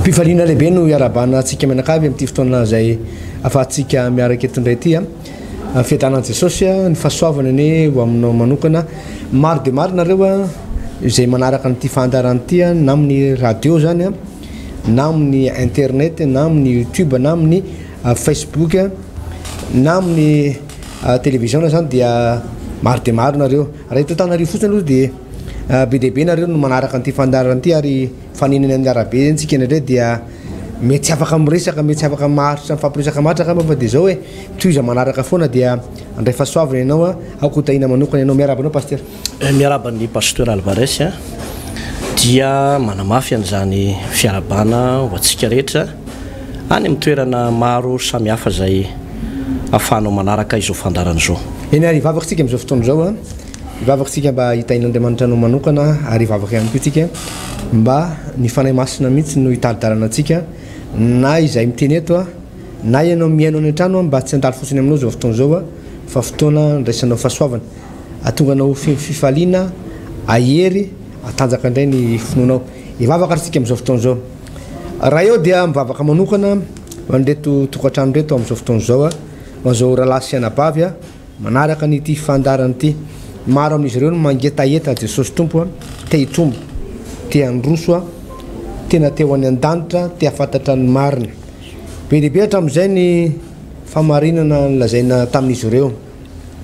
Pifaliana lehibe no iarabana antsika menakavy amin'ity fotoana izay afahantsika miaraka eto indray ity a fiadanan'i Jesosy ny fahasoavana ane ho aminao manokana maro dia maro nareo izay manaraka n'ity fandaharana ity na amin'ny radio zany a na amin'ny internet na amin'ny YouTube na amin'ny Facebook na amin'ny télévision zany dia maro dia maro nareo raha eto Antananarivo fotsiny aloha dia be dehibe nareo no manaraka n'ity fandaharana ity ary faninany amin'ny arabe ntsika indray dia mety afaka miresaka mety afaka maharitra mifampiresaka matraka fa dia zao hoe toiza manaraka foana dia andray fahasoavana ianao akotaina manokana ianao miarabanao pasteur miaraban'ny pasteur Alvarez dia manamafy an'izany fiarabana ho antsika rehetra any amin'ny toerana maro samihafa izay ahafahanao manaraka izao fandarana izao eny ary ivavakantsika amin'izao fotoana izao ivavakantsika mba hitain'Andriamanitra anao manokana ary ivavaka ihany koa tsika mba ny fanahy masina mihitsy no hitalidarana antsika na izay miteny eto na ianao miaino any an-trano mba tsy handalo fotsiny aminao zao fotoana zao fa fotoana ndraisanao fahasoavana atonga anao fifaliana ahery atanjaka indray ny finoanao ivavaka atsika amin'izao fotoana zao raha eo dia mivavaka manokana mandeto tokantrano reto amin'izao fotoana zao mazao rahalahy sy anabavy manaraka nyty fandarana ity maro amin'izy ireo no mangetaeta Jesosy tompo te hitombo te handroso tena teo any an-danitra te hafantatra ny marina be dehibe hatramin'izay ny famarinana lazaina tamin'izy ireo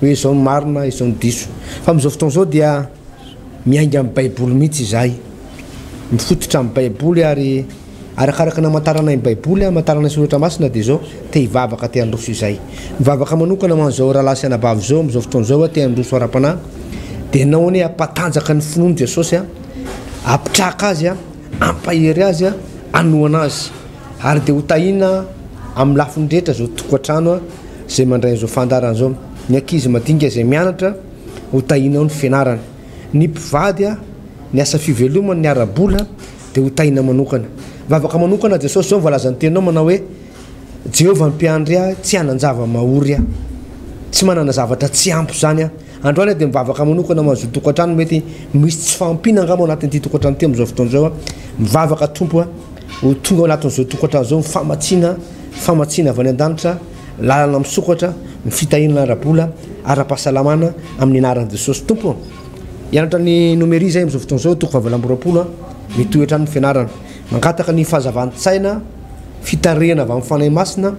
hoe izao ny marina izao ny diso fa amin'izao fotoana zao dia miainga amin'ny baiboly mihitsy izahay mifototra amin'ny baiboly ary arakaraka namantarana ny baiboly amantarana soratra masina dia zao te hivavaka te handroso izay mivavaka manokana man'izao rahalahy sy anabavy zao amin'izao fotoana zao te handroso ara-panahy dia ianao anie ampatanjaka ny finoany Jesosy apitraka azy ampahery azy anoana azy ary dia hotahina amin'ny lafiny rehetra zao tokantrano zay mandray an'izao fandarana zao ny ankizy madinika izay mianatra hotahina ao ny fianarana ny mpivady ny asa fivelomany ny arabola dia hotahina manokana vavaka manokana Jesosy zao voalaza ny teninao manao hoe Jehovah ny mpiandry tsy hanan-java mahory tsy manana zavatra tsy ampy zany androany dia mivavaka manokana mazoto tokantrano mety misy tsy fampina angamba anatin'ity tokantrano ty amin'izao fotoana zao mivavaka tompo ho tonga ao anatin'izao tokantrano zao famatsiana avy any an-danitra lalana misokatra mifitahinana arabola ara-pahasalamana amin'ny anaran'i Jesosy tompo hianatra ny nomery zay amin'izao fotoana zao toko vavalamborapola mitoetra ny fianarana mangataka ny fahazavantsaina fitarehana avy amin'ny fanahy masina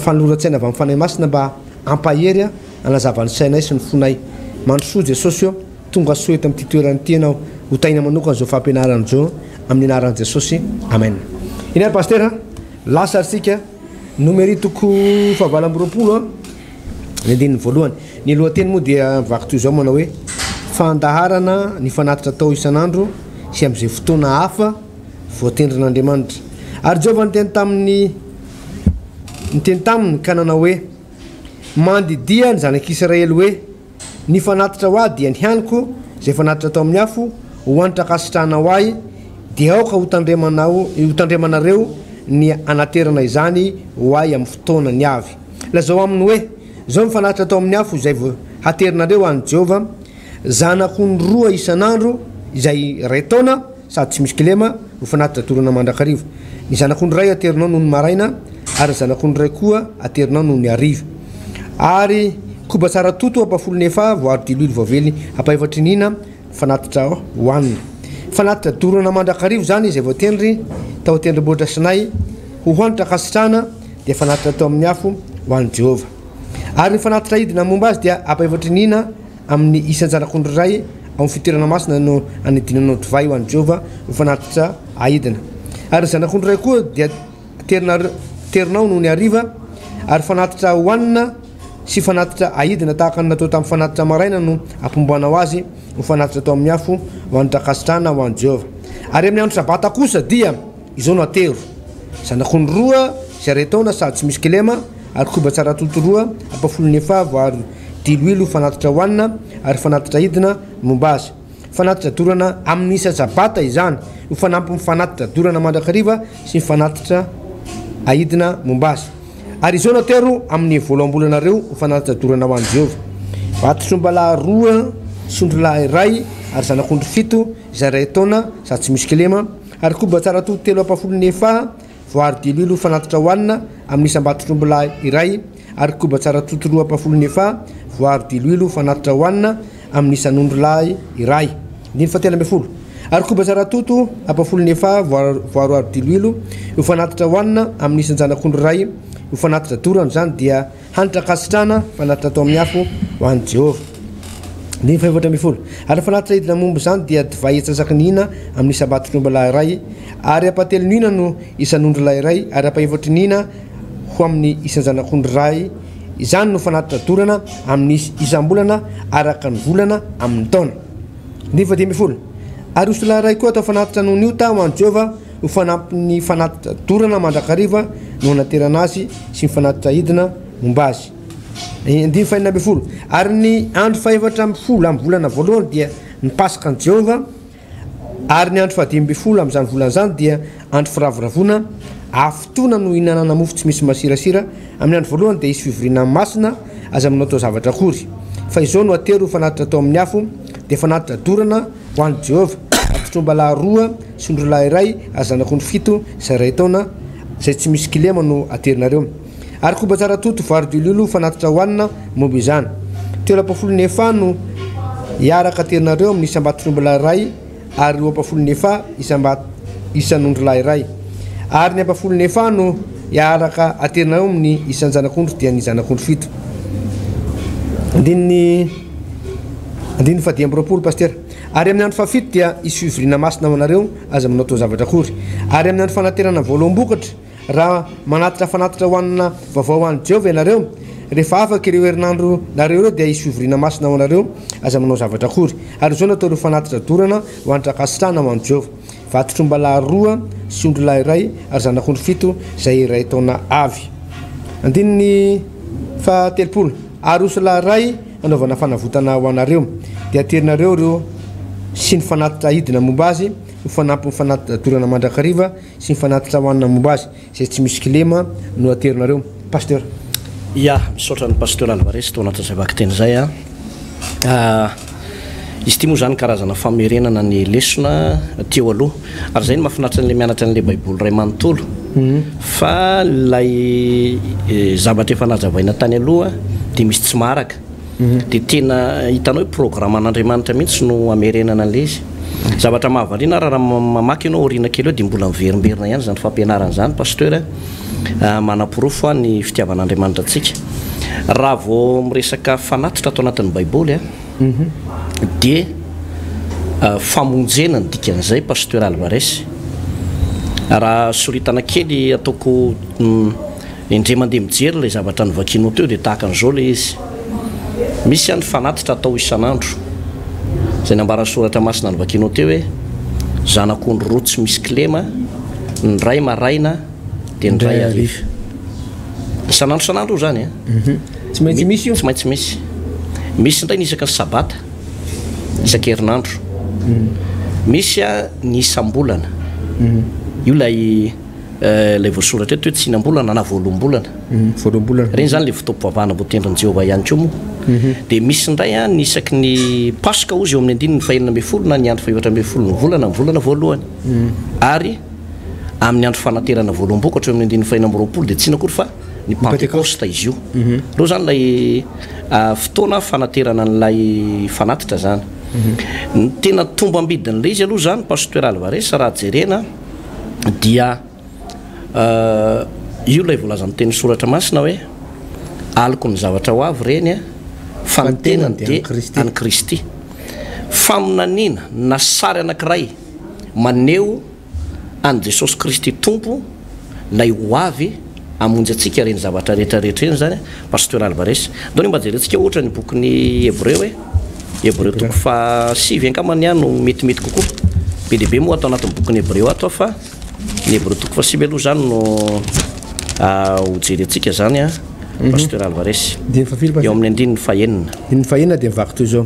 fanoloran-tsaina avy amin'ny fanahy masina mba ampahery anazavany sainay sy ny fonay mandrosoa Jesosy tonga soeta amin'ity toerana ity ianao hotaina manokana zao fampianarana zao amin'ny anaran'i Jesosy amen iny ary pasteur lasa arsika nomery toko favalamborampolo ny andininy voalohany ny lohateny moa dia mivaky toy zao manao hoe fandaharana ny fanatitra tao isan'andro sy amin'izay fotoana hafa voatendrin'Andriamanitra ary Jehovah niteny taminy ka nanao hoe mandidia ny zanak'Israely hoe ny fanatitra ho ahy dia ny haniko izay fanatitra tao amin'ny afo ho anitra kasitrahana ahy dia aoka hotandremanareo ny anaterana izany ho ahy amin'ny fotoana ny avy lazao aminy hoe zao ny fanatitra tao amin'ny afo izay haterinareo any Jehovah zanako ny roa isan'andro izay ray taona sady tsy misy kilema ho fanatitra dorana mandrakarivo ny zanako ny ray aterinao noho ny maraina ary zanako ny ray koa aterinao noho ny ariva ary koba tsara toto ampafolo nefa voary diloilo voavely ampahefatry nina fanatitra hoanina fanatitra dorana mandrakarivo zany izay voatendry tao tendrombohitra Sinay ho hoanitra kasitrahana dia fanatitra tao amin'ny afo ho an'i Jehovah ary ny fanatitra hidina momba azy dia ampahefatry nina amin'ny isan-janak'ondry ray ao amin'ny fitoerana masina no anidinanao divay ho an'i Jehovah ho fanatitra ahidina ary zanak'ondry ray koa dia terinao noho ny ariva ary fanatitra hoanina sy fanatitra ahidina tahaka ny natao tamin'ny fanatitra maraina no ampomboanao azy ho fanatitra tao amin'ny afo ho anitra kasitrahana ho an'i Jehovah ary amin'ny andro sabata kosa dia izao no atero zanak'ondry roa izay ray taona sady tsy misy kilema ary koba tsara toto roa ampafolo nefa voary diloilo fanatitra hoanina ary fanatitra ahidina momba azy fanatitra dorana amin'ny isa sabata izany ho fanampy mifanatitra dorana mandrakariva sy mifanatitra ahidina momba azy ary izao natero amin'ny voalohambolanareo ho fanatitra dorana ho an'i Jehovah vatosombalahy roa sondrolahy ray ary zanak'ondry fito izay ray taona sady tsy misy kilema ary koba tsara to telo apafolo nefa voary dililo fanatitra hoanina amin'ny isam-batotrombola iray ary koba tsara to roa apafolo nefa voary dililo fanatitra hoanina amin'ny isan'ondrolahy iray diny fatelo amby folo ary koba tsara toto apafolo nefa voaroary dililo io fanatitra hoanina amin'ny isan-janak'ondro ray io fanatitra dorano zany dia hanitra kasitrana fanatitra atao amin'ny afo ho an'i Jehova diny faefatra amby folo ary fanatitra hidina mombo zany dia divay etsasaky ny hina amin'ny isam-batotrombola iray ary apatelo ny hina no isan'ondro lahy iray ary apaefatra ny hina ho amin'ny isan-janak'ondro ray izany no fanatitra dorana amin'ny isam-bolana araka ny volana amin'ny taona diny fahaty amby folo ary osolahy ray koa atao fanatitra noho nio ta ho an'i Jehova ho fanampy ny fanatitra dorana mandrakariva no hanaterana azy sy ny fanatitra hidina momba azy diny fahenina amby folo ary ny andro faefatra amby folo amin'ny volana voalohany dia ny pasaka an'i Jehova ary ny andro fahadimy amby folo amin'izany volana zany dia andro firavoravona afotoana no hinanana mofo tsy misy masirasira amin'ny andro voalohany dia isy fivoriana masina aza aminao atao zavatra akory fa izao no atero fanatitra atao amin'ny afo dia fanatitra dorana ho an'i Jehova atotrombola roa sy ondrolahy iray azanak'ondro fito izay ray taona izay tsy misy kilema no aterinareo ary koba tsara toto voary dililo fanatitra hoanina momba izany telo apafolo nefa no iaraka aterinareo amin'ny isam-batotrombola iray ary roa apafolo nefa isan'ondrolahy iray ary ny apafolo nefa no iaraka aterinareo amin'ny isan-janak'ondro dia ny zanak'ondro fito andiny fadimy amby roapolo paster ary amin'ny andro fahafito dia isy fivoriana masina ho anareo aza aminao atao zavatra akory ary amin'ny andro fanaterana voaloam-bokatra raha manatitra fanatitra hoanina vaovao an'i Jehova ianareo rehefa afaka ireo herinandro nareo reo dia isy fivoriana masina ho anareo aza aminao zavatra akory ary zao no atao ireo fanatitra dorana ho anitra kasitrana ho an'i Jehova vatotrombola roa sy ondrolahy iray ary zanak'ondro fito izay iray taona avy andininy fahatelopolo ary osolahy iray anaovana fanavotana ho anareo dia aterinareo reo sy ny fanatitra hidina momba azy ho fanampy ny fanatitra dorana mandrakariva sy ny fanatitra hoanina momba azy izay tsy misy kilema no aterinareo pasteur ia misaotra ny pasteur Alvarez tao anaty zavaka teny zay izy ty moa zany karazana famerenana ny lesona teo aloha ary zay ny mahafinaritra n'le mianatra n'le baiboly ray manontolo fa lay zavatra efa nazavaina tany aloha dia misy tsy maharaka dia tena hitanao hoe programme an'Andriamanitra mihitsy no amerenana an'le izy zavatra mahavariana raha mamaky ianao oriana kely eo dia mbola miverimberina ihany zany fampianarana zany pasteur manam-porofo ny fitiavan'Andriamanitra antsika raha vao miresaka fanatitra atao anatin'ny baiboly dia famonjena ny dikan'izay pasteur Alvarez raha soritana kely ataoko indre mandeha mijery ilay zavatra novakianao teo dia tahaka an'izao ilay izy misy any fanatitra atao isan'andro izay nambarany soratra masina novakianao teo hoe zanak'ondro roa tsy misy kilema ny ray maraina dia ny ray ariva isan'andro zany tsy maintsy misy io tsy maintsy misy indray ny isaka ny sabata isan-kerinandro misy ny isam-bolana io lay voasoratra eto hoe tsy hinam-bolana na voaloam-bolana reny zany le fotoam-pivavahana mbo tendrin'i Jehova ihany koa moa dia misy indray ny isaky ny paska ozy eo amin'ny andininy fahenina amby folo na ny andro faefatra amby folo ny volana ny volana voalohany ary amin'ny andro fanaterana voaloam-bokatra eo amin'ny andininy fahenina amby roapolo dia tsy inakory fa ny pentecosta izy io reo zany lay fotoana fanaterana n'lay fanatitra zany ny tena tombo ambidin'ilay izy aloha zany pasteur Alvarez raha jerena dia io lay voalazan'ny teny soratra masina hoe aliko ny zavatra ho avy reny fantenany dia any Kristy faminaniana na sary anankiray maneho any Jesosy Kristy tompo lay ho avy amonjy atsika reny zavatra rehetrarehetra eny zany pasteur Alvarez dao mba jerentsika ohatra ny bokyny Hébreu toko fa 6 ankamany ihany no metimety kokoa be dehibe moa atao anatin'ny bokyny Hébreu ato fa ny Hébreu toko fa 6 aloha zany no hojery atsika zany pasteur Alvarez eo amin'ny andininy fahenina ny fahenina dia mivaky toy izao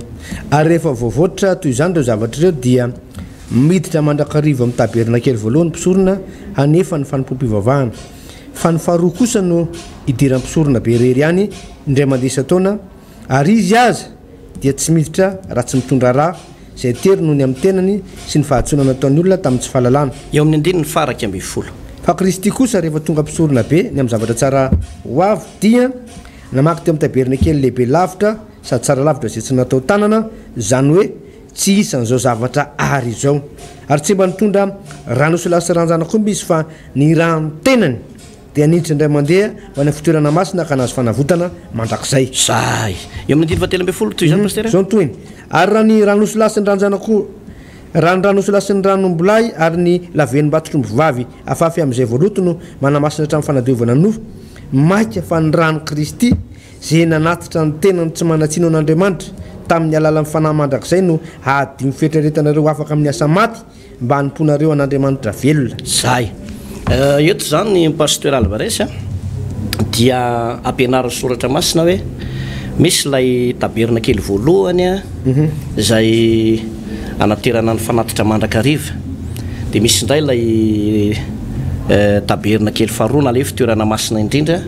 ary rehefa voavoatra toy izany ireo zavatra ireo dia miditra mandrakariva amin'ny taberna kely voalohany mpisorona hanefa ny fanompoam-pivavahana fa ny faharoa kosa no idira mpisorona be rery ihany indray mandeha isan-taona ary izy aza dia tsy miditra raha tsy mitondra rà izay tery noho ny amin'ny tenany sy ny fahatsonana ataon'ny olona tamin'ny tsy fahalalana eo amin'ny andiny ny faraky amby folo fa Kristy kosa rehefa tonga mpisorona be ny amin'ny zavatra tsara ho avy dia namaky teo amin'ny tabernakely lehibe lavitra sady tsara lavitra izay tsy natao tanana zany hoe tsy isan'izao zavatra ary izao ary tsy mba nitondra rano sy lasy ranjanak'omby izy fa ny rano tenany dia niditra indray mandeha ho any fitoerana masina ka nazo fanavotana mandrakizay zay eo amin'ny andiny fatelo amby folo toy zany pasteur zao toiny ary raha ny rano sy lasy ny ranjanako raha ny rano sy lasy ny ranombolay ary ny laveny mbatrotrombovavy afafy amin'izay voalotono manamasina hatramin'ny fanadiovana nofo maika fa ny rano Kristy zay nanatitra ny tenany tsy manatsino an'Andriamanitra tamin'ny alalan'ny fanahy mandrakizay no ady mifetreretanareo afaka amin'ny asa maty mba hanimponareo an'Andriamanitra velona zay eto zany ny pasteur Alvarez dia ampianarana soratra masina hoe misy lay tabernakely voalohany zay anaterana ny fanatitra mandrakariva dia misy indray lay tabernakely faharoa na lay fitoerana masina indrindra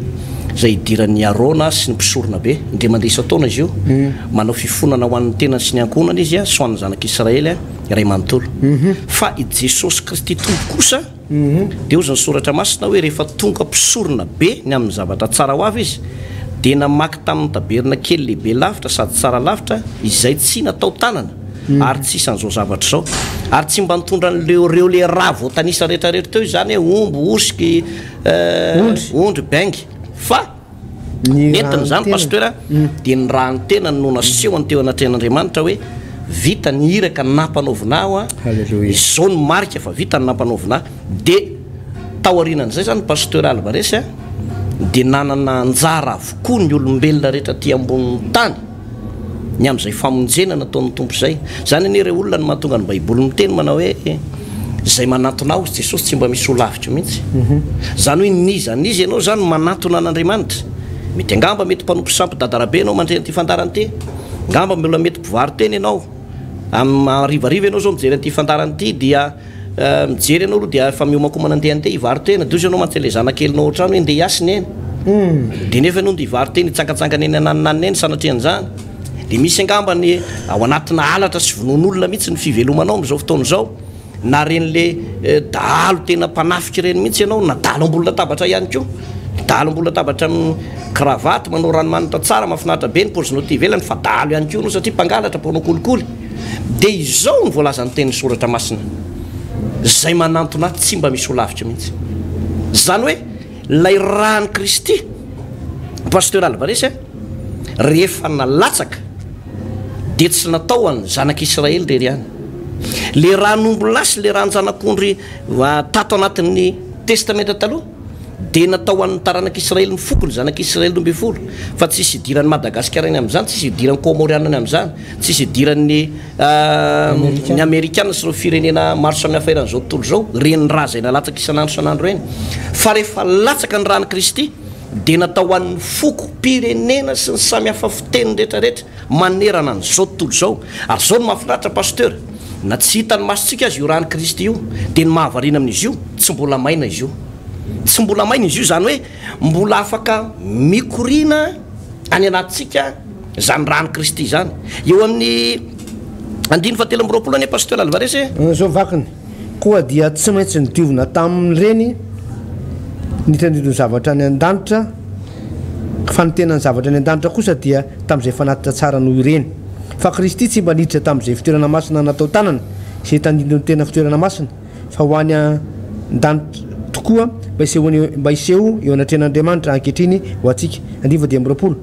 zay idiran'ny Arona sy ny mpisorona be indray mandeha isa-taona izy io manao fifonana ho an'ny tenany sy ny ankonany izy so an'ny zanak'Israely ray manontolo fa i Jesosy Kristy tompo kosa dia ozy ny soratra masina hoe rehefa tonga mpisorona be ny amin'ny zavatra tsara ho avy izy dia namaky tamin'ny tabernakely lehibe lavitra sady tsara lavitra izay tsy natao tanana ary tsy isan'izao zavatra zao ary tsy mba nitondra an'ireo le raha voatanisa rehetrarehetra teo zany hoe omby osiky ondry baingy fa nentina zany pasteur dia ny raha ny tenany no naseho ny teo anatrehan'Andriamanitra hoe vita ny iraka nampanaovina aho izao ny marika fa vita ny nampanaovina dia taorianan'izay zany pasteur Alvarez dia nanana anjara avokoa ny olombelona rehetra ty ambonin'ny tany ny amin'izay famonjena nataon'ny tompo zay zany ny ireo olona ny mahatonga ny baiboly miteny manao hoe zay manatona aho Jesosy tsy mba misy olavitra mihitsy zany hoe nizanizy ianao zany manatona an'Andriamanitra mety angamba mety mpanompo sampy dadarabe ianao mandreny ty fandarany ty ngamba mbola mety mpivoary teny ianao arivariva ianao zao mijery an'ity fandarany ty dia mijery ianao aloha dia efa miomakomana andeha andeha ivary tena dia ozy ianao mantsy le zanakelinao ohatrano hoe ndeha hiasiny eny dia nefa ianao ndia ivary teny hitsangatsangana eny ananinanina eny sanatrian'izany dia misy angamba ny ao anatina alatra sy vonon'olona mihitsy ny fivelomanao amin'izao fotoana izao na ren'le dahalo tena mpanafika ireny mihitsy ianao na dahalo ambony latabatra ihany koa dahalo ambony latabatra amin'ny kravaty manao ranomanitra tsara mahafinaritra be ny paozinao ty ivelany fa dahalo ihany koa no satria mpangalatra paonao kolikoly dia izao ny voalazany teny soratra masina zay manantona tsy mba misy olavitra mihitsy zany hoe lay rahan'i Kristy pasteur Alvarez rehefa nalatsaka dia tsy natao any zanak'Israely rery any le ranombo lasy le rahany zanak'ondry tato anatin'ny testamenta taloha dia natao an'ny taranak'Israely ny fokony zanak'Israely 12 fa tsisy idiran'ny Madagascar iny amin'izany tsisy idiran'ny Comorianany amin'izany tsisy idiran'ny ny Amerikana sy reo firenena maro samihafa eran'izao tontolo zao reny raha zay nalatsaka isan'andro isan'andro reny fa rehefa latsaka ny rahan'i Kristy dia natao an'ny foko pirenena sy ny samihafa fiteniny rehetrarehetra manerana n'izao tontolo zao ary zao no mahafinaritra pasteur na tsy hitany masontsika azy io rahan'i Kristy io dia ny mahavariana amin'izy io tsy mbola maina izy io tsy mbola maina izy io zany hoe mbola afaka mikorina any anatintsika zany rahan'i Kristy zany eo amin'ny 9:20 anie pasteur Alvarez zao vakiny koa dia tsy maintsy nidiovina tamin'ireny nitandrindro ny zavatra any an-danitra fa ny tenany zavatra any an-danitra kosa dia tamin'izay fanatitra tsara noho ireny fa Kristy tsy mba niditra tamin'izay fitoerana masina natao tanana izay tandrindro ny tena fitoerana masina fa ho any an-danitra tokoa mba iseho eo anatrehan'Andriamanitra ankehitriny ho antsika 9:20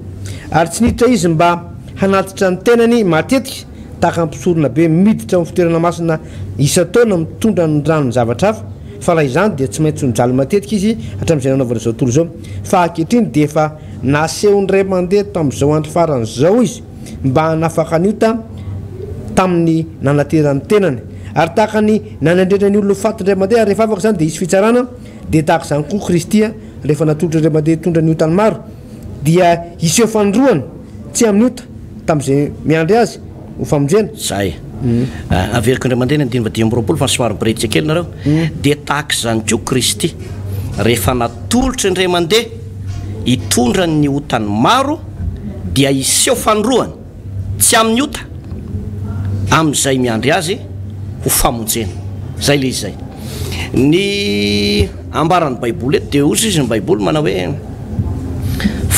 ary tsy niditra izy mba hanatitra ny tenany matetika tahaka mpisorona be miditra amin'ny fitoerana masina isa-taona mitondra ny rano ny zavatra hafa fa laha izany dia tsy maintsy mijaly matetika izy hatramin'izay nanaovana izao tontolo zao fa ankehitriny dia efa naseho ny ray mandeha tamin'izao andro faran'izao izy mba hanafaka niota tamin'ny nanaterany tenany ary tahaka ny nanandrendra ny olona faty ndray mandeha rehefa afaka zany dia isy fitsarana dia tahaka izany koa Kristy rehefa natolotra ndray mandeha tondra ny otany maro dia iseho fanondroany tsy amin'ny ota tamin'izay miandry azy ho famonjena zay averiko indray mandeha ny 9:20 fa somary miretika kely nareo dia tahaka izany koa Kristy rehefa natolotra indray mandeha hitondra ny otany maro dia iseho fanondroany tsy amin'ny ota amin'izay miandry azy ho famonjena zay le izy zay ny ambaran'ny baiboly eto dia ozy izy ny baiboly manao hoe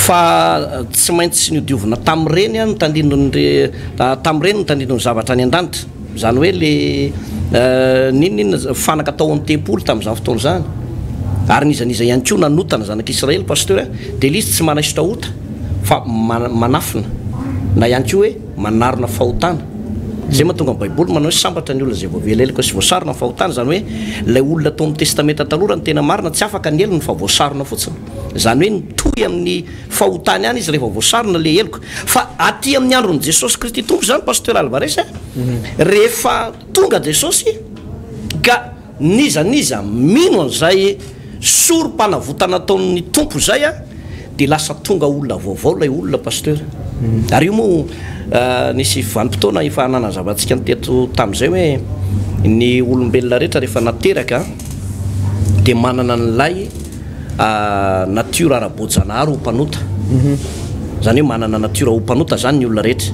fa tsy maintsy niodiovina tamin'ireny a tamin'ireny notandrinony zavatra any an-danitra zany hoe le ninonina fanaka tao amin'ny tempolo tamin'izany fotoana zany ary nizaniza ihany koa nanotana zanak'Israely pasteur dia lizy tsy manaisotra ota fa manafina na ihany koa hoe manarona fahotana zay mahatonga ny baiboly manao hoe sambatra ny olona zay voavelelaka sy voasarona ny fahotana zany hoe ilay olona tao amin'ny testamenta taloha ny tena marina tsy afaka ny elony fa voasarona fotsiny zany hoe nitohy amin'ny fahotany any izy rehefa voasarona le eloko fa aty amin'ny andron'i Jesosy Kristy tompo zany pasteur Alvarez rehefa tonga Jesosy ka niza mino an'izay sorom-panavotana ataon'ny tompo zay a dia lasa tonga olona vaovao lay olona pasteur ary io moa nisy vanim-potoana efa nanazavatsika nyteto tamin'izay hoe ny olombelona rehetra rehefa nateraka dia manana an'ilay natiora ara-boajanahary ho mpanota zany hoe manana natiora ho mpanota zany ny olona rehetra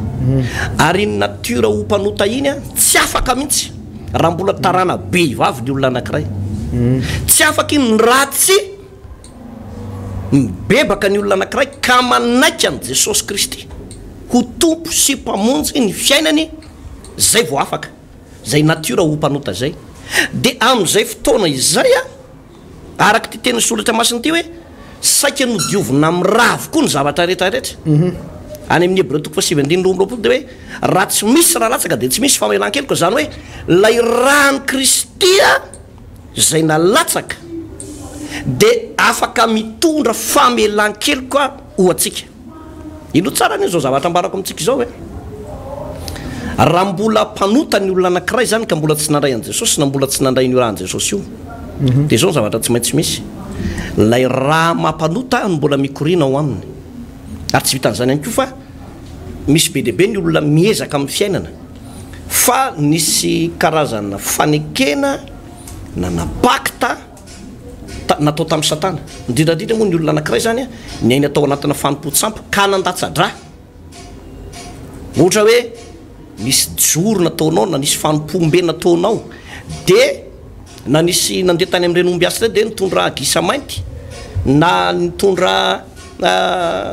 ary ny natiora ho mpanota iny a tsy afaka mihitsy raha mbola tarana be ivavy ny olona anankiray tsy afaka iny ratsy mibebaka ny olona anankiray ka manaika an' Jesosy Kristy ho tompo sy mpamonjy ny fiainany zay vo afaka zay natiora ho mpanota zay dia amin'izay fotoana izay a araka ty teny soratra masiny ty hoe saika nodiovina amin'ny raha avokoa ny zavatra rehetrarehetra any amin'ny Hébreu 7:20 dia hoe raha tsy misy raha latsaka dia tsy misy famelan-keloka zany hoe lay rahan'ny Kristy zay nalatsaka dia afaka mitondra famelan-keloka ho atsika ino tsara ny zao zavatra ambarako amintsika izao hoe raha mbola mpanota ny olona anankiray zany ka mbola tsy nandray an' Jesosy na mbola tsy nandray ny rahan' Jesosy io dia zao ny zavatra tsy maintsy misy lay raha mampanota no mbola mikorina ao aminy ary tsy vitan'izany ihany koa fa misy be deaibe ny olona miezaka amin'ny fiainana fa nisy karazana fanekena na napakta natao tamin'ny satana indrindrandrindra moa ny olona anankiray zany a ny ainy atao anatina fanompo-tsampo ka nandatsadra ohatra hoe nisy joro nataonao na nisy fanompom-be nataonao dia na nisy nandeha tany amin'ireny omby asy rey dia nitondra gisa mainty na nitondra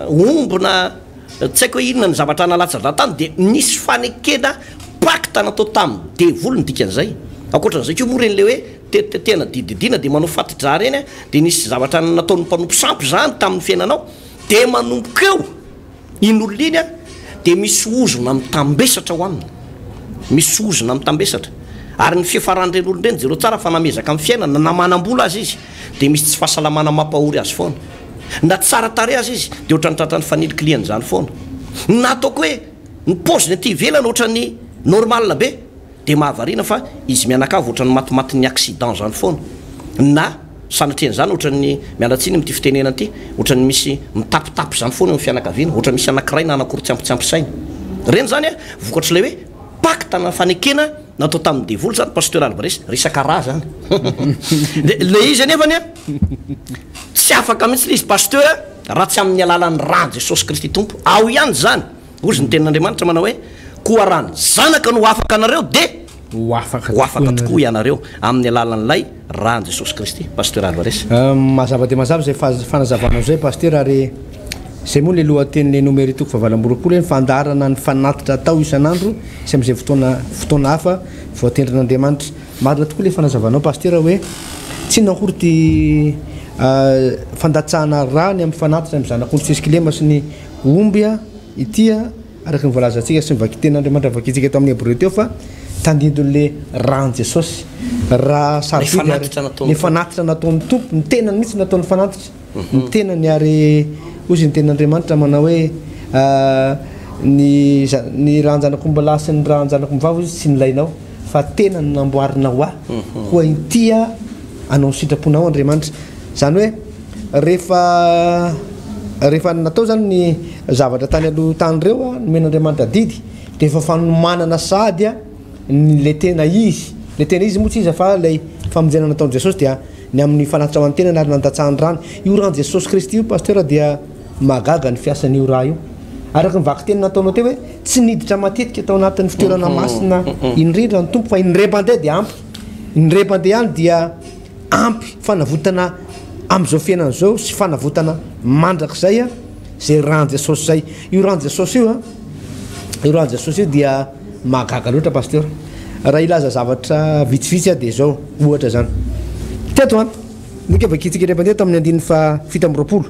ombo na tsy haiko hoe inona ny zavatra nalatsadra tany dia nisy fanekena pakta natao tamin'ny devoly ny dikan'izay akoatran'izay koa moa reny le hoe tena dididina dia manao fatidra reny a dia nisy zavatra nataon'ny mpanompo sampy zany tamin'ny fiainanao dia manompoka eo iny olona iny a dia misy ozona mitambesatra ho aminy misy ozona mitambesatra ary ny fiafaran'ireny olonireny zereo tsara fa namezaka amin'ny fiainana na manam-bola azy izy dia misy tsy fahasalamana mampahory azy foana na tsara tare azy izy dia ohatra ny tratrany fanilykiliany zany foana na ataoko hoe ny paoziny aty ivelany ohatra ny normalna be dia mahavariana fa izy mianakavy ohatra ny matimaty ny accident zany foana na sanatrian'izany ohatra ny mialatsiny amity fitenena ty ohatra ny misy mitapitapy zany foana ny fianakaviana ohatra misy anankiray na anakory tsiampitsampisaina reny zany a vokatra ilay hoe pakta na fanekena natao tamin'ny devoly zany pasteur Alvarez resaka raha zany le izy anefany a tsy afaka mihitsy le izy pasteur raha tsy amin'ny alalan'ny raha Jesosy Kristy tompo ao ihany zany ozy ny tenin'Andriamanitra manao hoe koa rany zanaka no afaka anareo dia ho afaka tokoa ianareo amin'ny alalan'ilay rahan' Jesosy Kristy pasteur Alvarez mazava dia mazava zay fanazavana zay pasteur ary zay moa le lohatenyle nomero toko fa-valamboroapolo ny fandarana ny fanatitra atao isan'andro sy amin'izay fotoana hafa voatendrin'Andriamanitra marina tokoa le fanazavanao pasteur hoe tsy nahory ty fandatsahana raha ny amin'ny fanatitra amin'ny zanak'ondry sesikilema sy ny ombya itya araka ny voalazantsika sy mivaky ten'Andriamanitra vakitsika eto amin'ny Hébreu teo fa tandindon'le rahan' Jesosy raha sarobidy ny fanatitra nataon'ny tompo ny tenany mihitsy nataon'ny fanatitra ny tenany ary ozy ny ten'Andriamanitra manao hoe ny rahan-janakombalahy sy ny rahan-janakombavy izy tsy nilainao fa tena ny namboarinao koa intya anao ny sitraponao Andriamanitra zany hoe rehefa natao zany ny zavatra tany aloha tany reo nomen'Andriamanitra didy dia efa fanomanana sady le tena izy moa tsy izy fa lay famonjena nataon'i Jesosy dia ny amin'ny fanatitra ao amin'ny tenany ary nandatsahany rano io rahan' Jesosy Kristy io pasteur dia magaga ny fiasan'io raha io araka nivaky teny nataonao teo hoe tsy niditra matetika tao anatin'ny fitoerana masina indrindra ny tompo fa indrem-pandeha dia ampy indrem-pandeha ihany dia ampy fanavotana am'izao fiainan'izao sy fanavotana mandrak'izay a zay ranja saosy zay io ranja saosy io a io ranja saosy io dia mahagaga loatra pasteur raha ilaza zavatra vitsivitsy a dia zao ohatra zany teto a nika vakitsika indrem-pandeha tamin'ny andiny fa fito amby roapolo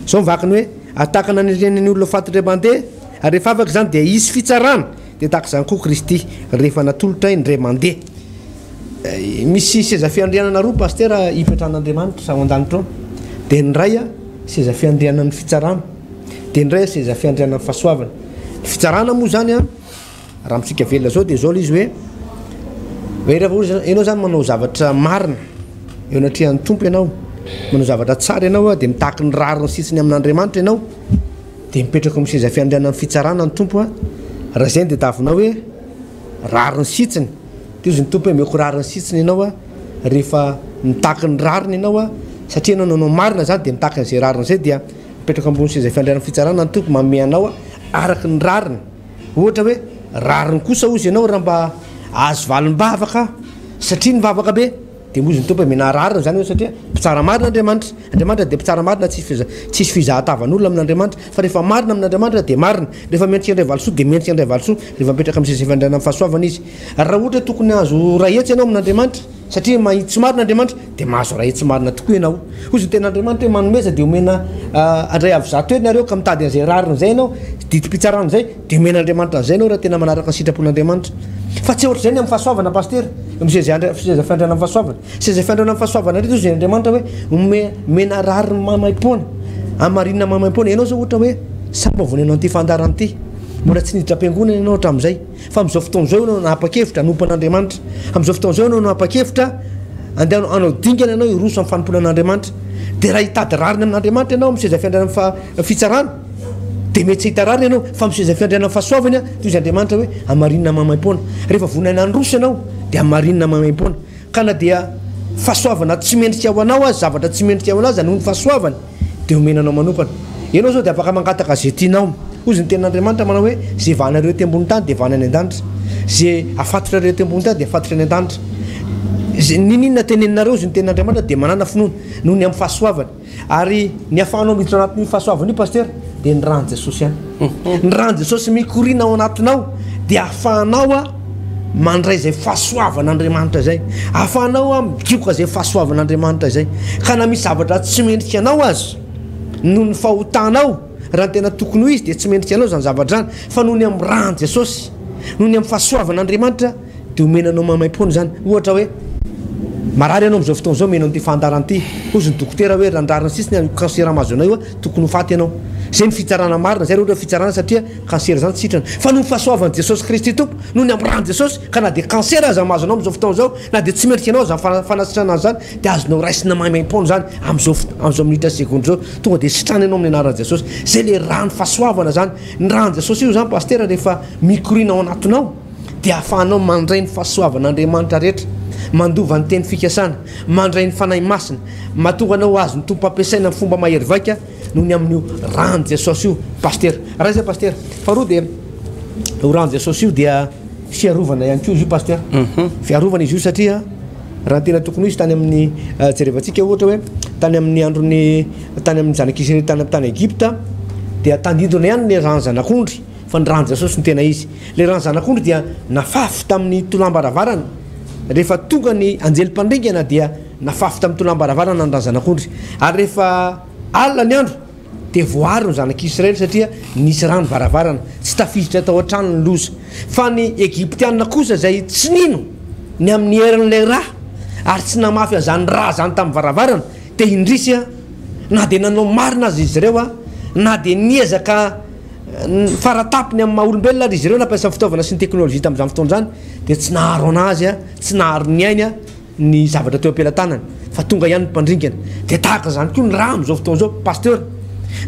zao mivakiny hoe atakana nyrenany olona faty indrem-pandeha ary rehefa afaka zany dia isy fitsarana dia tahaka zany koa kristy rehefa natolotra indrem-mandeha misy seza fiandrianana roa pasteur hipetrahan'andriamanitra ao an-danitra ao dia ny ray a seza fiandrianan'ny fitsarana dia ny ray a seza fiandrianan'ny fahasoavana ny fitsarana moa zany a raha mitsika velona zao dia zao l izy hoe rehefa ianao zany manao zavatra marina eo anatrehan'ny tompo ianao manao zavatra tsara ianao a dia mitaky ny rariny sitsiny amin'andriamanitra ianao dia mipetraka miseza fiandrianan'ny fitsarana ny tompo a raha zay dia tavinao hoe rariny sitsiny dia izy ny tompo hoe meko rariny sitsiny ianao a rehefa mitaky ny rariny ianao a satria ianao nanao marina zany dia mitaky n'izay rariny zay dia mipetraka ambony seza fiandrianan'ny fitsarana ny tompo manome anao a araky ny rariny ohatra hoe rariny kosa ozy ianao raha mba azo valim-bavaka satria ny vavaka be dia mozy ny tompo hoe mena rariny zany hoe satria mpitsara marina andriamanitra dia mpitsara marina tsisy fizahatavan'olona amin'andriamanitra fa rehefa marina amin'andriamanitra dia marina rehefa mentsika indray valosoa dia mentsika indray valosoa rehefa mipetraka amin'ny seza fiandrianana amin'ny fahasoavana izy raha ohatra tokony azo rahetsy ianao amin'andriamanitra satria mahitsy marina andriamanitra dia mahazo rahetsy marina tokoa ianao ozy ny ten'andriamanitra hoe manomeza dia omena andray avy zato hoe nareo ka mitady an'izay rariny zay ianao didi-pitsarana zay dia omen'andriamanitra an'izay ianao raha tena manaraka ny sitrapon'andriamanitra fa tsy ohatra zay ny amin'ny fahasoavana pasteur seza fiandrianana amin'ny fahasoavana seza fiandrianana amin'ny fahasoavana reto izy andriamanitra hoe mena rariny mamaim-poana amarinina mamaim-poana ianao zao ohatra hoe samba vony ianao an'ity fandarana ity mbola tsy niditra am-piangonana ianao hatramin'izay fa amin'izao fotoan'izao ianao nahapa-kevitra nompon'andriamanitra amin'izao fotoan'izao ianao nahapa-kevitra andeha anao dingana ianao iroso amin'ny fanomponan'andriamanitra dia raha hitady rariny amin'andriamanitra ianao miseza fiandrianana fitsarana dia mety tsy hita rariny ianao fa miseza fiandrianana fahasoavana toy izy andriamanitra hoe amarinina mamaim-poana rehefa vonaina androso ianao dia amarinina mamaim-poana ka na dia fahasoavana tsy mendrika ao anao azy zavatra tsy mendrika ao anao azy noho ny fahasoavana dia omenanao manokana ianao zao dia afaka mangataka zay tianao ozy ny ten'andriamanitra manao hoe zay vanareo ty ambony tany dia vana any an-danitra zay afatotra reo ty ambony tany dia afatotra any an-danitra ninona teneninareo ozy ny ten'andriamanitra dia manana finoana noho ny amin'ny fahasoavana ary ny afahanao miditra ao anatin'ny fahasoavana io pasteur dia ny rano jesosy ihany ny rano jesosy mikorina ao anatinao dia ahafahanao a mandray zay fahasoavan'andriamanitra zay ahafahanao a mikoka zay fahasoavan'andriamanitra zay ka na misy zavatra tsy mendrika anao azy noho ny fahotanao raha ny tena tokony ho izy dia tsy mendrika anao zany zavatra zany fa noho ny amin'ny rano jesosy noho ny amin'ny fahasoavan'andriamanitra dia omenanao mamaim-poana zany ohatra hoe marary ianao am'izao fotoana zao menao n'ity fandarana ity ozy ny dokotera hoe randrariny sisiny kansera mazo anao io a tokony ho faty ianao zay ny fitsarana marina zay rehetra fitsarana satria kansera zany tsitrana fa noho ny fahasoavan'i jesosy kristy tompo noho ny amin'ny rano jesosy ka na dia kansera aza mazo anao am'izao fotoana zao na dia tsy mendrika anao zany fanasitrana zany dia azonao raisina maimaim-poana zany am'izao minitra sekondy zao tonga dia sitrana ianao amin'ny anaran'i jesosy zay le rano fahasoavana zany ny rano jesosy io zany pasteur rehefa mikorina ao anatinao dia ahafahanao mandray ny fahasoavan'andriamanitra rehetra mandova ny teny fikasana mandray ny fanahy masina mahatonga anao azo ny tompo ampiasaina amin'ny fomba mahery vaika noho ny amin'io rano jesosy io pasteur raha zay pasteur faharoa dia io rano jesosy io dia fiarovana ihany koa izy io pasteur fiarovana izy io satria raha tena tokony izy tany amin'ny jerevantsika ohatra hoe tany amin'ny androny tany amin'ny zanak'israely tany amin'ny tany Egypta dia tandindona ihany le rano zanak'ondry fa ny rano jesosy ny tena izy le rano zanak'ondry dia nafafy tamin'ny tolambaravarana rehefa tonga ny anjely-pandringana dia nafafy tamin'ny tolambaravarana ny rano zanak'ondry ary rehefa alina ny andro dia voary ny zanak'israely satria nisy rano varavarana tsy tafiditra tao an-trano ny loza fa ny egyptianina kosa zay tsy nino ny amin'ny herin'ilay raha ary tsy namafy azany raha zany tamin'ny varavarana dia indrisy a na dia nanao marina azy izy ireo a na dia niezaka faratapiny amin'ny maha-olombelona ary izy ireo nampiasa fitaovana sy ny teknôlôjia tamin'izany fotoana zany dia tsy naharo anazy a tsy naharo ny ainy a ny zavatra teo am-pelantanany fa tonga ihany ny mpandringana dia tahaka zany koa ny raha amin'izao fotoana zao pasteur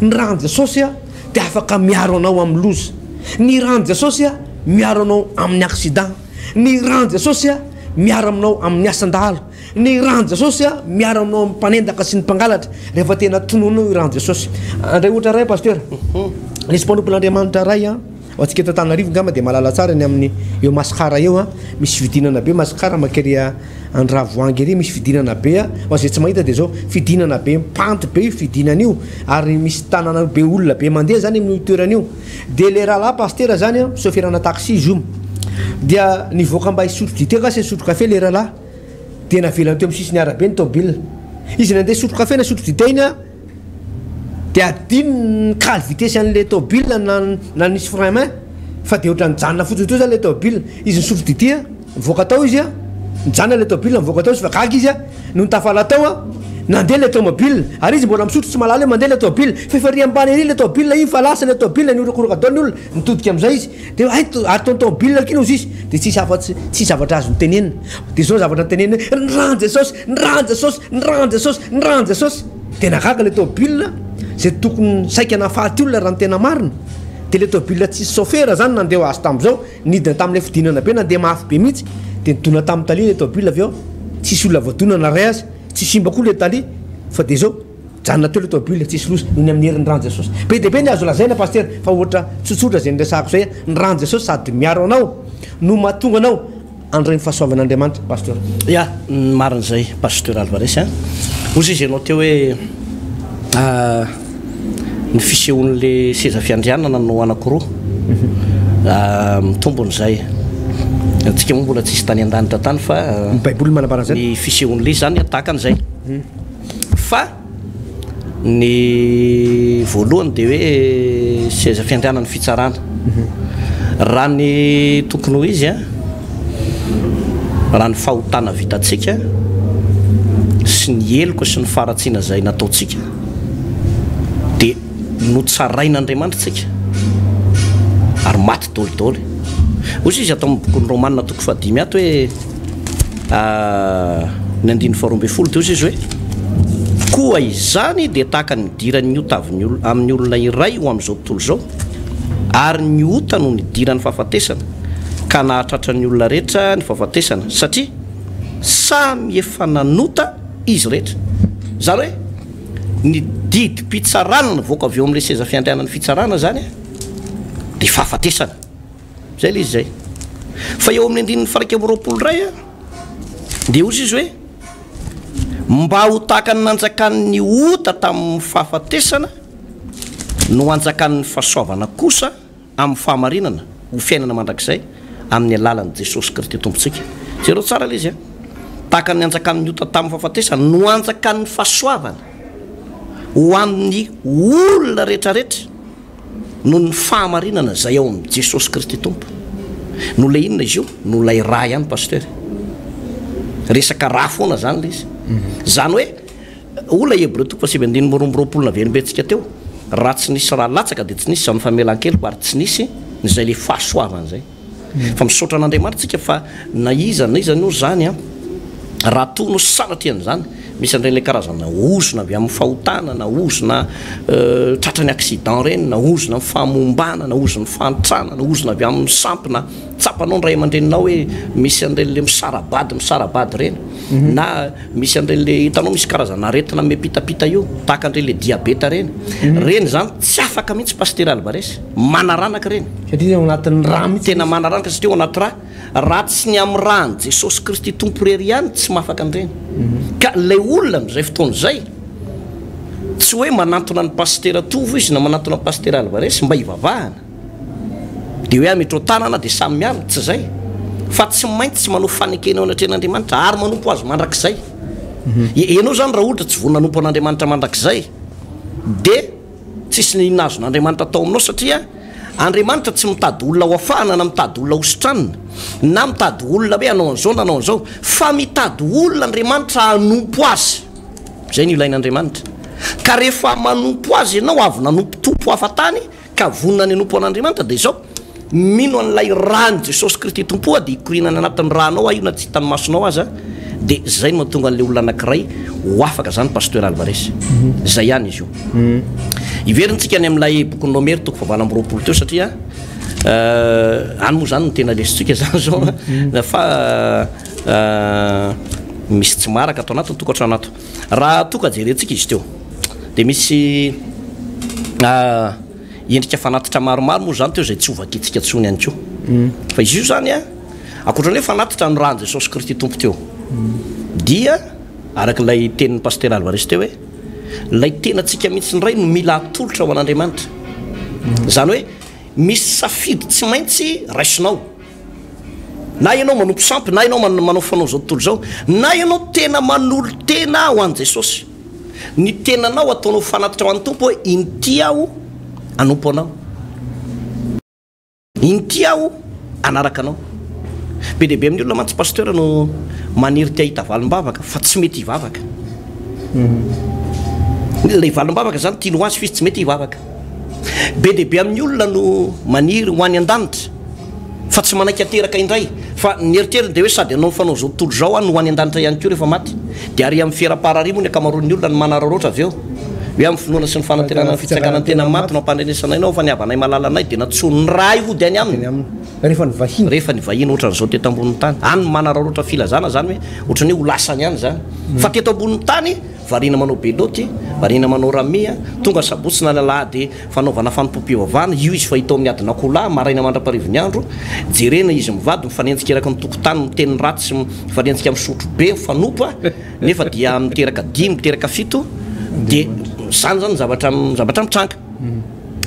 ny rano jesosy a dia afaka miaro anao amin'ny loza ny rano jesosy a miaro anao amin'ny accident ny rano jesosy a miaro aminao amin'ny asan-dahalo ny rano jesosy a miaro aminao amin'ny mpanendaka sy ny mpangalatra rehefa tena tononao i rano jesosy andray ohatra ray pasteur resy mpanompon'andriamanitra ray a atsika eto Antananarivo ngamba dia malala tsara ny amin'ny eo Masikara eo a misy fidinana be Masikara makery Andravoangy ery misy fidinana be a zay tsy mahita dia zao fidinana be panty be fidinana io ary misy tanana be olona be mandeha zany amin'ny toerana io dia le rahalahy pastera zany a chauffeurana taxi izy io dia nivoaka mba hisotro dite ka sy hisotro kafe le rahalahy dia navelana teo amin'ny sisiny arabe ny tômôbila izy nandeha sotro kafe na sotro dite iny a dia adiny kaly vitesy an'le tômôbila na nisy frein main fa dia ohatran'ny janona fotsiny teo zany le tômôbila izy nisotro dite a mivoaka tao izy a mijanona le tômôbila mivoaka tao izy fa gaga izy a no nitafala tao a nandeha le tômôbila ary izy mbola misotro tsy malala hoe mandeha le tômôbila fa efa ry ambany ery le tômôbila iny fa lasa le tômôbila ny orokoraka dao ny olona nitodika amin'izay izy dia ary tony tômôbila kino izy izy dia tsy zavatra azo nitenenina dia zao zavatra nitenenina nirano Jesosy nirano Jesosy nirano Jesosy nirano Jesosy dia nagaga le tômôbila zay tokony saika nafaty olona raha ny tena marina dia le tômôbila tsisy chauffeur zany nandeha azy tamin'izao nidina tamin'ilay fidinana be nandeha mafy be mihitsy dia nitona tamin'ny talia le tômôbila avy eo tsisy olona voadonana ray azy tsy simba koa le talia fa dia zao janona teo le tômôbila tsisy losa iny amin'ny herin'ny rano Jesosy be dia be ny azo lazaina paster fa ohatra tsotsotra zay niresahako zay ny rano Jesosy sady miaro anao no mahatonga anao andreny fahasoavan'Andriamanitra pasteur ya marin'izay pasteur Alvarez a ozy izy ianao teo hoe ny fisehoan'le seza fiandrianana no anankiroa mitombon'izay tsika moa mbola tsisy tany an-danitra tany fa baiboly manamparan'izay ny fisehoan'le izy zany ataka an'izay fa ny voalohany dia hoe seza fiandrianana fitsarana raha ny tokony ho izy a raha ny fahotana vitatsika sy ny heloka sy ny faratsiana zay nataotsika dia notsarain'Andriamanitra tsika ary maty dôlidôly ozy izy atao amin'ny bokon'ny Romanina toko 5 ato hoe ny 2:12 dia ozy izy hoe koa izany dia tahaka ny dirany otavy amin'ny olona iray ho amin'izao tontolo zao ary ny ota no nidirany fahafatesana ka nahatratra ny olona rehetra ny fahafatesana satria samy efa nanota izy rehetra zany hoe ny didim-pitsarana navoaka avy eo amin'ilay seza fiandrianana fitsarana zany dia fahafatesana zay le izy zay fa eo amin'ny 9:20 ray a dia ozy izy hoe mba ho tahaka ny nanjakan'ny ota tamin'ny fahafatesana no anjakan'ny fahasoavana kosa amin'ny fahamarinana ho fiainana mandrakizay amin'ny alalan'i Jesosy Kristy tompontsika zay reo tsara le izy a tahaka ny anjakan'ny ota tamin'ny fahafatesana no anjakan'ny fahasoavana ho amin'ny olona rehetrarehetra no ny fahamarinana zay ao amin'ny Jesosy Kristy tompo no lay inona izy io no lay raha ihany pasteur resaka raha foana zany le izy zany hoe olona Hebreo toko 7:20 na verimbentsika teo raha tsy nisy raha latsaka dia tsy nisy zany famelan-keloka ary tsy nisy zay le fahasoavana zay fa misaotra an'Andriamanitra tsika fa na iza no zany a raha toa no sanatrean'izany misy an'ireny karazana ozona avy amin'ny fahotana na ozona tratrany accident reny na ozona amin'ny fahamombana na ozona fantrana na ozona avy amin'ny sampina tsapanao ny ray aman-dreninao hoe misy an'ireny le misarabady reny na misy an'ireny le hitanao misy karazana aretina mepitapita io tahaka an'ireny le diabeta reny reny zany tsy afaka mihitsy pasteur Alvarez manaranaka reny satria anatin'ny raha mihitsy tena manaranaka satria ao anaty raha tsy ny amin'ny rahany Jesosy Kristy tompo rery ihany tsy mahafaka an'ireny ka lay olona amin'izay fotoana izay tsy hoe manantona ny pasteur Tovo izy na manantona ny pasteur Alvarez mba hivavahana dia hoe ametro tanana dia samy miala tsy zay fa tsy maintsy tsy manao fanekena ao anatren'Andriamanitra ary manompo azy mandrakizay ianao zany raha ohatra tsy vonanompo an'Andriamanitra mandrakizay dia tsisy ny nazon'Andriamanitra atao aminao satria Andriamanitra tsy mitady olona ho afahana na mitady olona hositranina na mitady olona hoe anao an'izao na anao an'izao fa mitady olona Andriamanitra hanompo azy zay ny ilain'Andriamanitra ka rehefa manompo azy ianao avy nanompo tompo hafa tany ka vonona ny anompo an'Andriamanitra dia izao mino an'ilay rany Jesosy Kristy tompoa dia hikorinany anatin'ny ranao io na tsy hitany masonao azy dia zay no mahatonga an'ilay olona anankiray ho afaka zany pasteur Alvarez zay ihany izy io iverintsika ny amin'ilay bokon'ny Nomera toko 20 teo satria any moa zany no tena lesitsika zany zao fa misy tsy maraka atao anatiny tokantrano ato raha toka jerentsika izy teo dia misy endrika fanatitra maromaro moa zany teo zay tsy ovakitsika tsony ihany ko fa izy io zany a akoatran'le fanatitra no rany Jesosy Kristy tompo teo dia arak'ilay tenin'ny pasteur Alvarez teo hoe lay tenatsika mihitsy ndray no mila atolotra ho an'Andriamanitra zany hoe misy safidy tsy maintsy raisinao na ianao manompo sampy na ianao manao fanao zao tontolo zao na ianao tena manolo tena ho an'i Jesosy ny tenanao ataonao fanatitra ho an'ny tompo hoe inty aho anompo anao inty aho anaraka anao be dehibe amin'ny olona mantsy pasteur no maniry tia hita valim-bavaka fa tsy mety hivavaka lay valim-bavaka zany tiany ho azy fizy tsy mety hivavaka be dehibe amin'ny olona no maniry ho any an-danitra fa tsy manaiky ateraka indray fa ny eritreritany dia hoe sady anao fanao zao tontolo zao no ho any an-danitra ihany koa rehefa maty dia ary amin'ny fiera-parary moa ny akamaroan'ny olona no manararoatra avy eo hoe amin'ny finoana sy ny fanatenana fitsakana tena maty no ampandrenesanay nao fa niavanay malalanay dia natsony ray ody any aminy rehefa nivahiny ohatran'izao teto ambonin'ny tany any no manararoatra filazana zany hoe ohatrany hoe ho lasany ihany zany fa teto ambonin'ny tany varina manao beloty varina manao ramia tonga sabotsy na lalahady fanaovana fanompoam-pivavahana io izy fa hitao amin'ny adina kola maraina mandra-parivony andro jerena izy mivady mifanenjika eraky ny tokotany miteny ratsy mifanenjika misotro be fanompo a nefa dia miteraka 10 miteraka 7 dia zany zany zavatra mitranga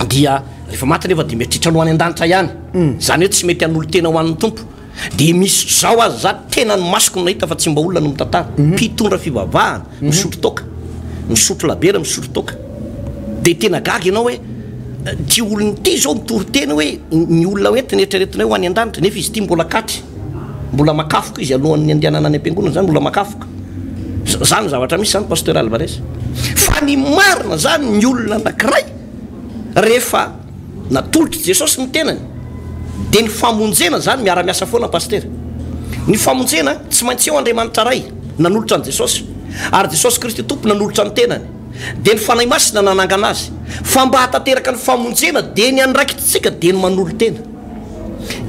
dia rehefa maty nefa dia mieritritra no any an-danitra ihany zany hoe tsy mety han'olo tena ho an'ny tompo dia misy zao azy za tena ny masoko nahita fa tsy mba olona no mitantara mpitondra fivavahana misotro toka misotro labera misotro toka dia tena gaga ianao hoe ty olony ty zao mitory tena hoe ny olona hoentiny eritreretina hoe ho any an-danitra nefa izy ty mbola katy mbola makafoka izy alohan'ny andehanana any am-piangonana zany mbola makafoka zany zavatra misy zany pasteur Alvarez fa ny marina zany ny olona anankiray rehefa natolotra Jesosy ny tenany dia ny famonjena zany miara-miasa foana pasteur ny famonjena tsy maintsy eo Andriamanitra ray nanolotra an' Jesosy ary Jesosy Kristy tompo nanolotra ny tenany dia ny fanahy masina nanangana azy fa mba hatateraka ny famonjena dia ny andraikitsika dia ny manolo tena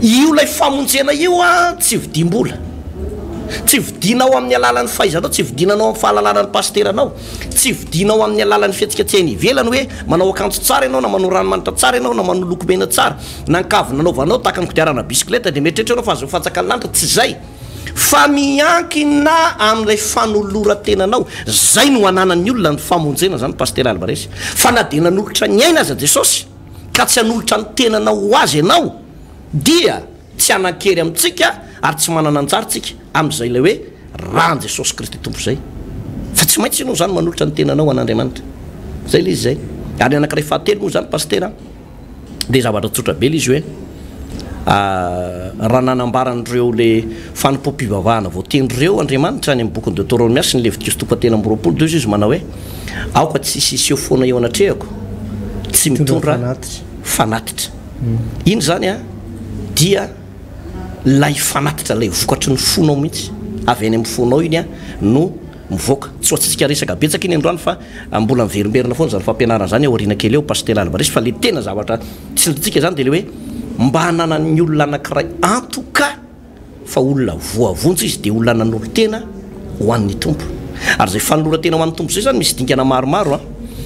io lay famonjena io a tsy vidim-bola tsy vidinao amin'ny alalan'ny fahaizanao tsy vidinanao amin'ny fahalalànan'ny pasteranao tsy vidinao amin'ny alalan'ny fihetsiketsehany ivelany hoe manao akanjo tsara ianao na manao ranomanitra tsara ianao na manao lokomena tsara nankavy nanaovanao tahaka ny kodiarana bisikileta dia mieritreritra anao fa azo fatsaka ny lanitra tsy zay fa miankina amin'ilay fanolora-tenanao zay no ananan'ny olona ny famonjena zany pasteur Alvarez fa na dia nanolotra ny aina aza Jesosy ka tsy hanolotra ny tenanao ho azy ianao dia tsy hanan-kery amintsika ary tsy manana anjarintsika amin'izay ilay hoe rahan Jesosy Kristy tompo zay fa tsy maintsy ianao zany manolotra ny tenanao an'Andriamanitra zay le izy zay ary anankiray fahatelo moa zany pasteur dia zavatra tsotra be le izy hoe raha nanambaran'ireo le fanompoam-pivavahana voaten'ireo Andriamanitra any amin'ny bokin'ny Deutéronome sy ny Levitikos 3:20 2 izy manao hoe aoka tsisy iseho foana eo anatrehako tsy mitondra fanatitra iny zany a dia lay fanatitra lay vokatry ny fonao mihitsy avy any amin'ny fonao iny a no mivoaka tsy ohatsika resaka betsaka iny androany fa mbola miverimberina foana zany fampianarana zany aoriana kely eo pasteur Alvarez fa le tena zavatra tsy litsika zany dia le hoe mba hananany olona anankiray en tout cas fa olona voavonjy izy dia olona nanolo tena ho an'ny tompo ary zay fanolora tena ho an'ny tompo zay zany misy dinkana maromaro a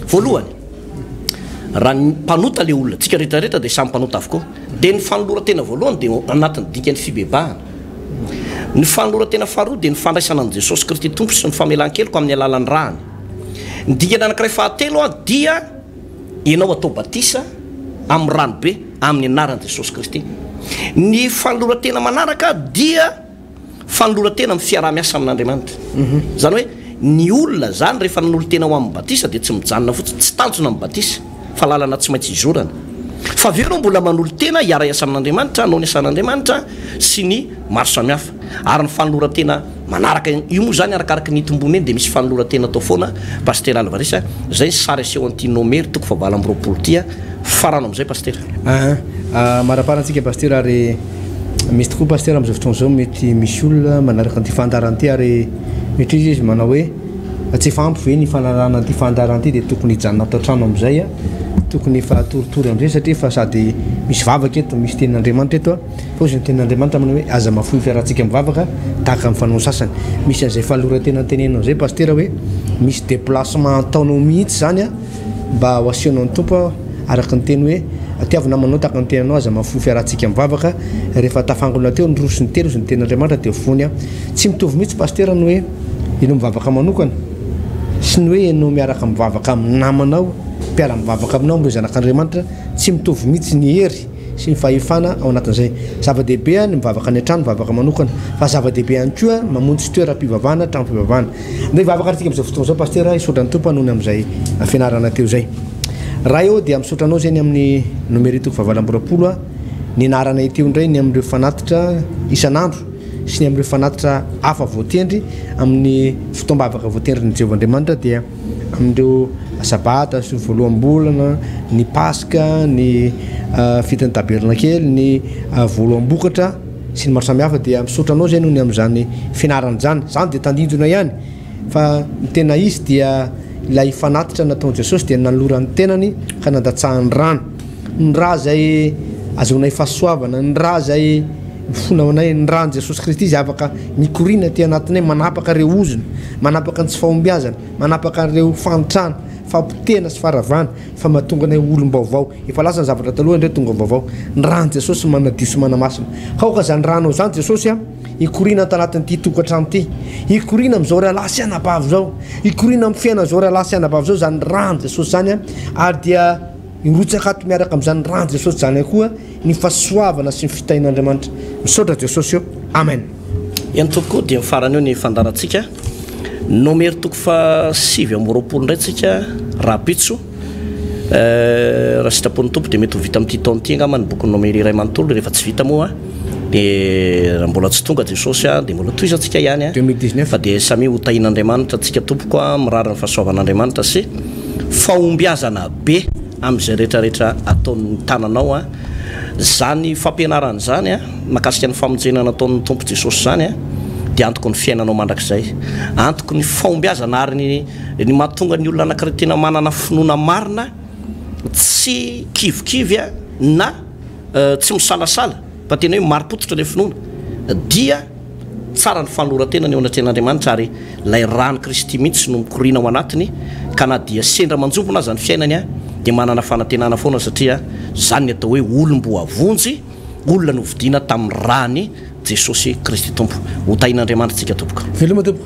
voalohany raha ny mpanota le olona tsika rehetrarehetra dia samy mpanota avokoa dia ny fanolora tena voalohany dia anatin'ny dinkany fibebahana ny fanolora tena faharoa dia ny fandraisana an' Jesosy Kristy tompo sy ny famelan-keloka amin'ny alalan'ny rahany ny dinkana anankiray fahatelo a dia ianao atao batisa amin'ny rano be amin'ny anaran'i Jesosy Kristy ny fanolora tena manaraka dia fanolora tena amin'ny fiaraha-miasa amin'Andriamanitra zany hoe ny olona zany rehefa nanolo tena ho amin'ny batisa dia tsy mijanona fotsiny tsy tanjona amin'ny batisa fa lalana tsy maintsy izorana fa aveo anao mbola manolo tena hiara-iasa amin'Andriamanitra anao ny asan'Andriamanitra sy ny maro samihafa ary ny fanolora-tena manaraka io moa zany arakaraka ny itombony eny dia misy fanolora-tena atao foana pasteur Alvarez zay sary aseho an'ity nomery toko fa 20 ty a farano amin'izay pasteur maraparantsika pasteur ary misy tokoa pasteur amin'izao fotoana zao mety misy olona manaraka an'ity fandaran'ity ary mety izy manao hoe tsy fampy ve ny fanarana an'ity fandaran'ity dia tokony hijanona atao trano amin'izay a tokony efa toritory amin'izay satria fa sady misy vavaka eto misy tenin'Andriamanitra eto a fa ozy ny tenin'Andriamanitra manao hoe aza mafoy fiarahantsika mivavaka tahaka amin'ny fanao sasany misy an'izay fanolora-tena tenenao zay pasteur hoe misy déplacement ataonao mihitsy zany a mba ho asehonao ny tompo araka ny teny hoe atiavana manao taka ny tenanao aza mahafoy fiarahantsika mivavaka rehefa tafangona teo ny roso ny telo sy ny ten'Andriamanitra dia vony tsy mitovy mihitsy pasteur ny hoe ianao mivavaka manokana sy ny hoe ianao miaraka mivavaka amin'ny namanao mpiara mivavaka aminao amin'ireo zanak'Andriamanitra tsy mitovy mihitsy ny hery sy ny fahefana ao anatin'izay zava-dehibe ny mivavaka any an-trano mivavaka manokana fa zava-dehibe ihany koa mamonjy toeram-pivavahana trano-pivavahana nde hivavaka antsika amin'izao fotoana zao pasteur isotran'ny tompo hanony amin'izay fianarana teo zay raha eo dia misotranao zany amin'ny numéro 720 ny anarana iteo indray ny amin'ireo fanatitra isan'andro sy ny amin'ireo fanatitra hafa voatendry amin'ny fotoam-bavaka voatendry ny Jehovahandriamanitra dia amin'ireo sabata sy voaloam-bolana ny paska ny fitany tabernakely ny voaloam-bokatra sy ny maro samihafa dia misotranao zay noho ny amin'izany fianarana zany dia tandindona ihany fa ny tena izy dia ilay fanatitra nataon Jesosy dia nanoloran'ny tenany ka nandatsahany rano ny raha zay azonay fahasoavana ny raha zay fonanay ny rahan Jesosy Kristy izy afaka mikorina ty anatinay manapaka ireo ozona manapaka ny tsy fahombiazana manapaka ireo fanotrana fampitena sy faharavana fa mahatonga anay olom-baovao efa lasa ny zavatra taloha indray tonga vaovao ny rahan Jesosy manadiso manamasina kaoka zany ranao zany Jesosy ikorina tanatin'ity tokantrano ty ikorina amin'izao rehalasy anabavy zao ikorina amin'ny fiaina zao rehalasy anabavy zao zany rahan Jesosy zany ary dia irotsaka ato miaraka amin'izany rahan Jesosy zany koa ny fahasoavana sy ny fitahin'Andriamanitra misaotra Jesosy eo amen ihany toko dia mifarany eo ny fandarantsika nomero toko fa 720 indray tsika rapitso raha sitrapon'ny tompo dia mety ho vita amin'ity taona ity angamba ny boky nomero iray manontolo rehefa tsy vita moa dia raha mbola tsy tonga Jesosy dia mbola toizantsika ihany 2019 fa dia samy ho tahin'Andriamanitra antsika tompoko mirary ny fahasoavan'Andriamanitra sy fahombiazana be amin'izay rehetrarehetra ataon'ny tananao zany fampianarana zany makasika ny famonjena nataon'ny tompo Jesosy zany dia antoko ny fiainanao mandrakizay antoko ny fahombiazana ary ny mahatonga ny olona anankiray tena manana finoana marina tsy kivokivy na tsy misalasala fa tena hoe maripototra ilay finoana dia tsara ny fanolorantena ny eo anatrehan'Andriamanitra ary lay rano Kristy mihitsy no mikorina ao anatiny ka na dia sendra manjombona azy ny fiainany dia manana fanantenana foana satria zany ny atao hoe olom-bo avonjy olona novidiana tamin'ny rany Jesosy Kristy tompo ho tahin'Andriamanitra tsika tompoka veloma tompo